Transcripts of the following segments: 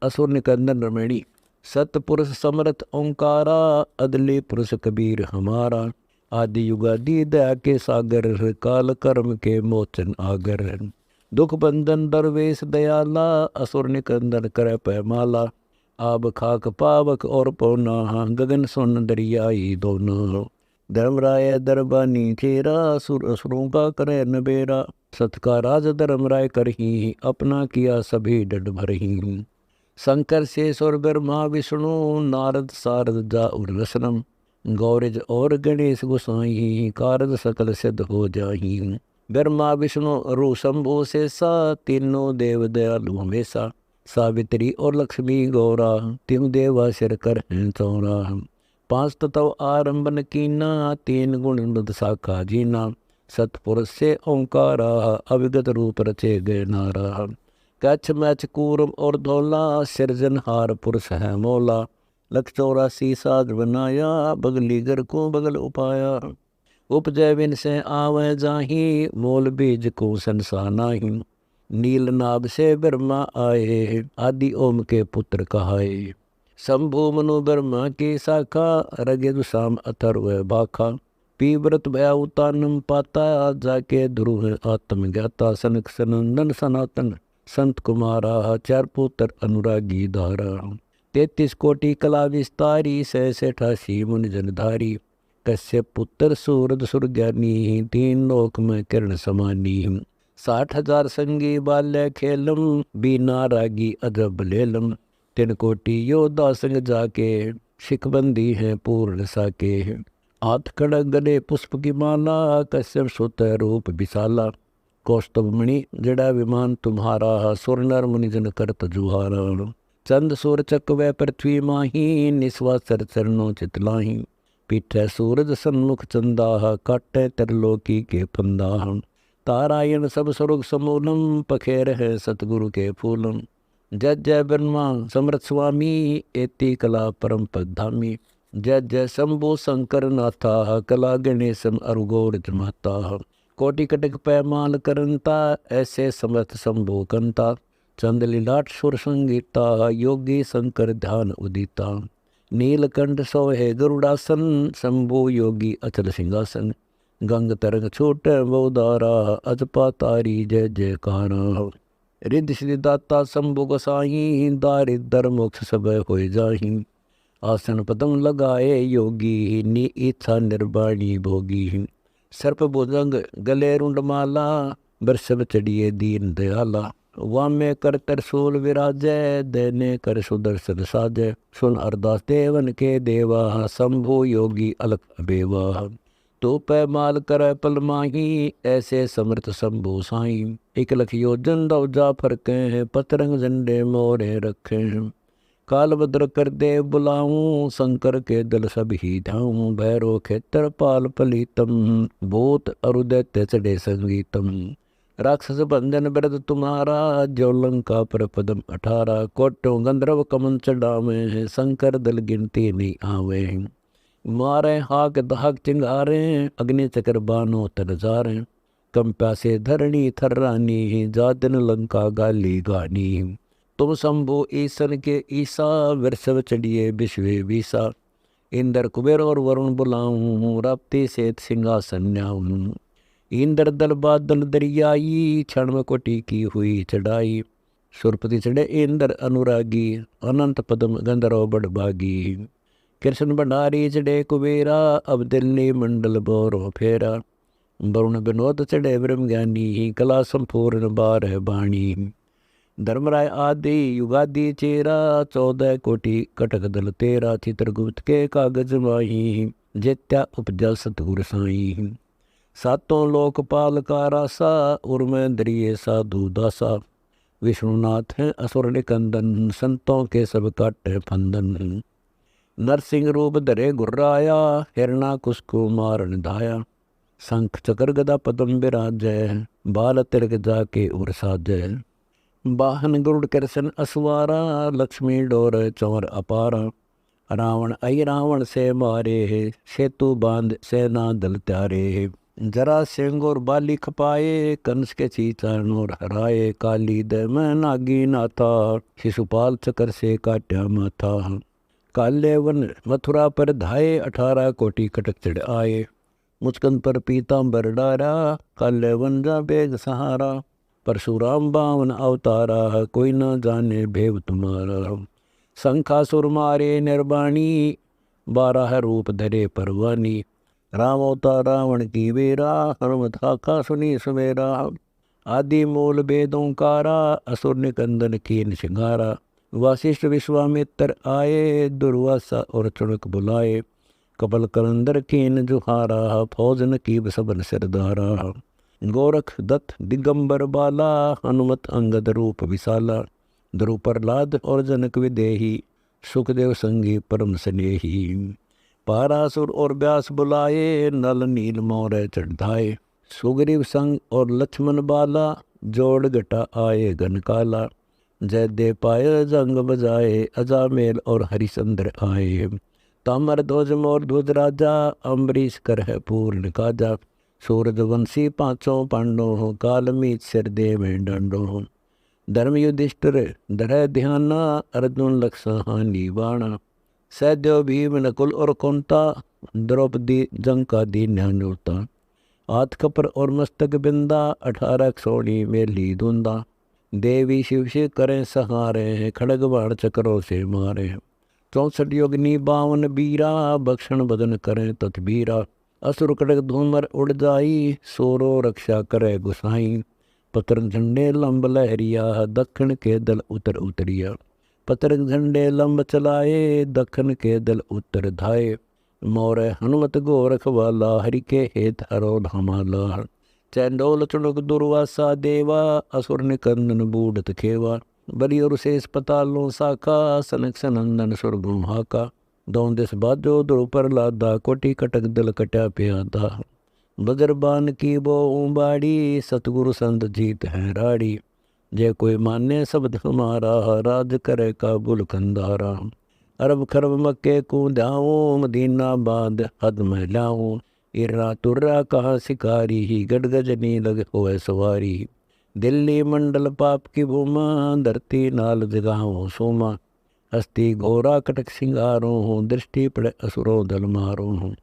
असुर निकंदन रमणी। सतपुरुष समर्थ ओंकारा, अदले पुरुष कबीर हमारा। आदि युगादि दया के सागर, काल कर्म के मोचन आगर। दुख बंधन दरवेश दयाला, असुर निकंदन कर पैमाला। आब खाक पावक और पौना, गगन सुन दरियाई दोनों। धर्मराय दरबानी चेरा, असुर असुरों का करे नबेरा। सत का राज धर्मराय करही, अपना किया सभी डड भरही। शंकर शेषर ब्रह्मा विष्णु, नारद सारद जाउर रसनम। गौरज और गणेश गोसाई, कारज सकल सिद्ध हो जाही। ब्रह्मा विष्णु अरु शंभु शेषा, तीनों देव दयालु हमेशा। सावित्री और लक्ष्मी गौरा, तिम देवा सिर कर हैं चौरा। पांच तत्व आरंभन कीना, तीन गुण मद शाखा जीना। सतपुरुष से ओंकारा, अविगत रूप रचे गए नारा। कच्छ मैच कूरम और धौला, सिरजनहार पुरुष है मौला। लख 84 साध बनाया, बगली घर को बगल उपाया। उपजय विन से आवे जाही, मोल बीज को संसा नाही। नील नाभ से ब्रह्मा आए, आदि ओम के पुत्र कहाए। शंभु मनु ब्रह्मा की शाखा, रगे दुशाम अथर्व भाखा। पीव्रत भया उतानम पाता, जाके ध्रुव आत्म ज्ञाता। सनक सनंदन सनातन संत कुमारा, चार पुत्र अनुरागी धारा। 33 कोटि कला विस्तारी, 688 मुनि जनधारी। कश्यप पुत्र सूरद सुर ज्ञानी, तीन लोक में किरण समानी। 60,000 संगी बाल्य खेलम, बीना रागी अजब लेलम। 3 कोटि योद्धा संग जाके, शिखबंदी है पूर्ण साके। हाथ खड़ग गले पुष्प की माला, कश्यप सुत रूप विशाला। कौस्तुभ मणि जड़ा विमान तुम्हारा, सुर नर मुनिजन करत जुहारा। चंद सूर चक व पृथ्वी माही, निस्वासर चरणों चितलाही। पीठे सूरज सन्मुख चंदा, काटे तरलोकी के फंदा। तारायण सब स्वरूप समूलम, पखेर है सतगुरु के फूलम। जय जय ब्रह्मा समर्थ स्वामी, एति कला परम पद धामी। जय जय शंभु शंकर नाथा, कला गणेशम अरुगोर जमाता। कोटि कटक पैमाल करंता, ऐसे समर्थ शंभु कंता। चंद लीलाट सुर संगीता, योगी शंकर ध्यान उदिता। नीलकंठ सोहे गरुड़ासन, शंभु योगी अचल सिंहासन। गंग तरंग छोटे बहुदारा, अजपा तारी जय जयकारा। रिद्धि सिद्धि दाता शंभु गोसाई, दारिद्र मोक्ष सब होय जाही। आसन पदम लगाए योगी, नी इच्छा निर्वाणी भोगी। सर्प भुजंग गले रुंडमाला, वृषभ चढ़िए दीन दयाला। वामे कर त्रिशूल विराजै, दैने कर सुदर्शन साजै। सुन अरदास देवन के देवा, शंभु योगी अलख अबेवा। तो पैमाल कर पल माही, ऐसे समर्थ शंभु साई। 1 लख योजन दव जाफर के, पतरंग झंडे मोरे रखे। कालभद्र कर दे बुलाऊं, शंकर के दल सब ही ध्याऊं। भैरो खेतर पाल पलीतम, भूत अरुदैत्य चढ़े संगीतम। राक्षस बंधन व्रत तुम्हारा, जो लंका पर पदम 18। कोटो गंधर्व कमन चढ़ावे, शंकर दल गिनती नहीं आवे। मारे हाक दहाक चिंगारे, अग्नि चक्र बानो तर जारे। कंप्या से धरणी थर्रानी, जातन लंका गाली गानी। तुम शंभु ईसन के ईसा, वृषभ चढ़िए विश्व विसा। इंद्र कुबेर और वरुण बुलाऊं, राप्ती से सिंहासन न्याऊं। इंद्र दल बादल दरियाई, क्षण में कोटि की हुई चढ़ाई। सुरपति चढ़े इंद्र अनुरागी, अनंत पदम गंधर्व बड़भागी। कृष्ण भंडारी चढ़े कुबेरा, अब दिल्ली मंडल बोरो फेरा। वरुण विनोद चढ़े ब्रह्म ज्ञानी, कला संपूर्ण 12 बाणी। धर्मराय आदि युगादि चेरा, 14 कोटि कटक दल तेरा। चित्रगुप्त के कागज माही, जेत्या उपजा सतगुर साई। सातों लोकपाल का रासा, उर्में दरिये साधु दासा। विष्णुनाथ है असुर निकंदन, संतों के सब काटे फंदन। नरसिंह रूप धरे गुर्राया, हिरणा कुसको मारन धाया। शंख चक्र गदा पद्म विराजय, बाल तिलक जाके उर साजय। वाहन गरुड़ कृष्ण असवारा, लक्ष्मी डोर चौर अपारा। रावण आई रावण से मारे, सेतु बांध सेना दल त्यारे। जरा सिंह और बाली खपाए, कंस के चीचान और हराए। काली दय में नागी नाथा, शिशुपाल चक्र से काट्या माथा। काले वन मथुरा पर धाये, 18 कोटि कटक चढ़ आए। मुचकंद पर पीताम्बर डारा, काले वन जा बेग सहारा। परशुराम बावन अवतारा, कोई न जाने भेव तुम्हारा। शंखासुर मारे निर्वाणी, 12 रूप धरे परवानी। राम अवतार रावण की वीरा, हनुमत खाका सुनी सुमेरा। आदि मूल वेदों कारा, असुर निकंदन कीन सिंगारा। वशिष्ठ विश्वामित्र आए, दुर्वासा और चुनक बुलाए। कपल कलंदर कीन जुहारा, फौजन की सबन सरदारा। गोरख दत्त दिगंबर बाला, हनुमत अंगद रूप विशाला। ध्रुव प्रहलाद और जनक विदेही, सुखदेव संगी परम स्नेही। पारासुर और व्यास बुलाए, नल नील मोर चढ़ाए। सुग्रीव संग और लक्ष्मण बाला, जोड़ घटा आए घन काला। जय दे पाय जंग बजाए, अजामेल और हरिश्चंद्र आए। तामर ध्वज मोर ध्वज राजा, अम्बरीश कर है पूर्ण काजा। सूरज वंशी पांचों पांडो, काल मीत सिर दे में डंडो। धर्म युधिष्ठिर धरय ध्याना, अर्जुन लक्ष्मण हानि बाणा। सहदेव भीम नकुल और कुंता, द्रौपदी जंग का दीन न्यानोता। हाथ कपर और मस्तक बिंदा, 18 सोनी मेली धुंदा। देवी शिव से करें सहारे, खड़ग बाण चक्रों से मारे। 64 योगिनी 52 बीरा, भक्षण बदन करें तत्बीरा। असुर कड़क धूमर उड़ जाई, सोरो रक्षा करे गुसाई। पतरंग झंडे लंब लहरिया, दक्षिण के दल उतर उतरिया। पतरंग झंडे लंब चलाए, दक्षिण के दल उत्तर धाये। मोर हनुमत गोरख वाला, हरि के हेत हरो धमाला। चंडोल चुनक दुर्वासा देवा, असुर निकंदन बूढ़त खेवा। बलि और शेष पतालों साका, सनक सनंदन सुरगुम हाका। दौं दिस बाजो ध्रुव प्रहलादा, कोटि कटक दल कट्या प्यादा। बजरबान की वो बाड़ी, सतगुरु संत जीत है राड़ी। जय कोई मान्य शब्द हमारा, राज करे काबुल कंदारा। अरब खरब मक्के को ध्याऊं, मदीना बाद हद में लाऊं। इर्रा तुर्रा कहा शिकारी, ही गडगजनी लग होए सवारी। दिल्ली मंडल पाप की भूमा, धरती नाल जगाओ सोमा। हस्ती घोरा कटक सिंगारों, दृष्टि पड़े असुरों दल मारो।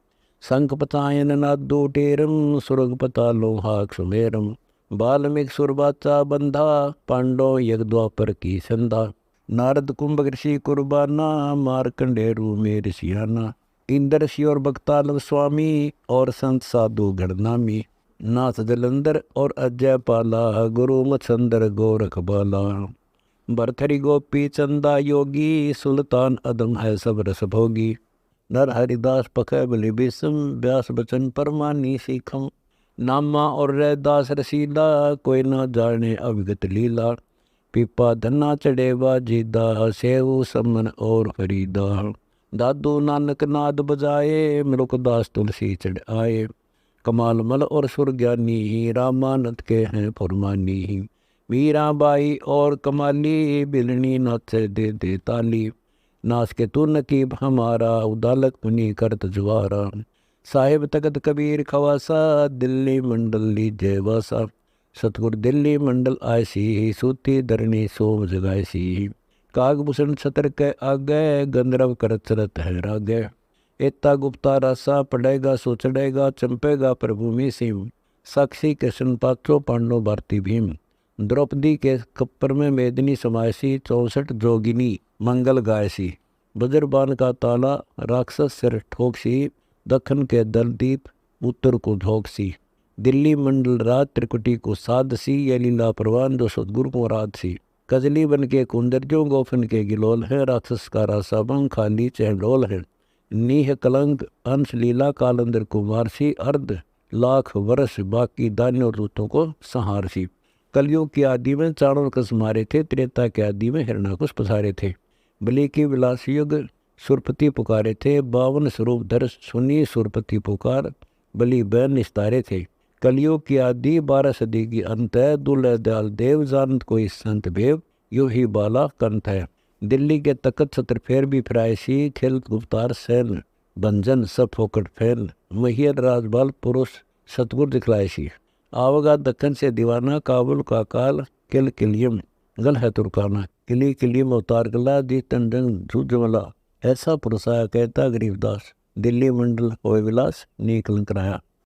शंख पतायन नादो टेरम, सुरग पतालो हाक सुमेरम। बाल्मीक सुरबाचा बंधा, पांडव यज्ञ द्वापर की संधा। नारद कुंभ ऋषि कुर्बाना, मार्कंडेरू में ऋषियाना। इंद्र ऋषि और बक्तालव स्वामी, और संत साधु गणनामी। नाथ जलंधर और अजय पाला, गुरु मछंदर गोरख बाला। भरथरी गोपी चंदा योगी, सुल्तान अदम है सब रस भोगी। नर हरिदास पकै बलि बिसम, व्यास बचन परमानी सीखम। नामा और रैदास रसीला, कोई न जाने अविगत लीला। पीपा धन्ना चढ़ेवा जीदा, सेऊ समन और फरीदा। दादू नानक नाद बजाए, मृकदास तुलसी चढ़ आए। कमाल मल और सुरज्ञानी, रामानंद के हैं फुरमानी। मीराबाई और कमाली, बिलनी नाच दे दे ताली। नाच के तू नकीब हमारा, उदालक मुनि करत जुआरा। साहिब तकत कबीर खवासा, दिल्ली मंडल लीजे वासा। सतगुर दिल्ली मंडल आयसी, सूती धरणी सोम जगायसी। कागभूषण छतर के आगे, गंधर्व करत चरत है रागे। एता गुप्ता रासा पड़ेगा सो चढ़ेगा, चंपेगा प्रभु में सिम। साक्षी कृष्ण पात्रो पांडव भारती भीम। द्रौपदी के कप्पर में मेदिनी समायसी, 64 जोगिनी मंगल गायसी। बजरबान का ताला राक्षस सिर ठोकसी, दखन के दलदीप उत्तर को झोंकसी। दिल्ली मंडल रात त्रिकुटी को साधसी, ये लीला प्रवान जो सदगुरु को राधसी। कजली बन के कुंदर जो गोफन के गिलोल है, राक्षस का रासा बंग खाली चहडोल है। नीह कलंक अंश लीला कालंदर कुमारसी, अर्ध लाख वर्ष बाकी दान्यों रूतों को संहारसी। कलयुग की आदि में चाणक्य मारे थे, त्रेता के आदि में हिरणाकुश पसारे थे। बलि की विलास युग सुरपति पुकारे थे, 52 स्वरूप धर सुनी सुरपति पुकार, बलि बैन निस्तारे थे। कलयुग की आदि 12 सदी की अंत है, दुल्ह दयाल देव जानत कोई संत भेव, यो ही बाला कंत है। दिल्ली के तकत छत्र फेर भी फिरायसी, खेल गुप्तार सैन भंजन सब फोकट फैन। महियर राजबाल पुरुष सतगुर दिखलाए सी। आवगा दक्कन से दीवाना, काबुल का काल किल किलियम गल है तुरकाना। किली किलियम अवतार गला, दी तन जंग झूझ मला। ऐसा पुरसाया कहता गरीबदास, दिल्ली मंडल होए विलास नी कलंक राया।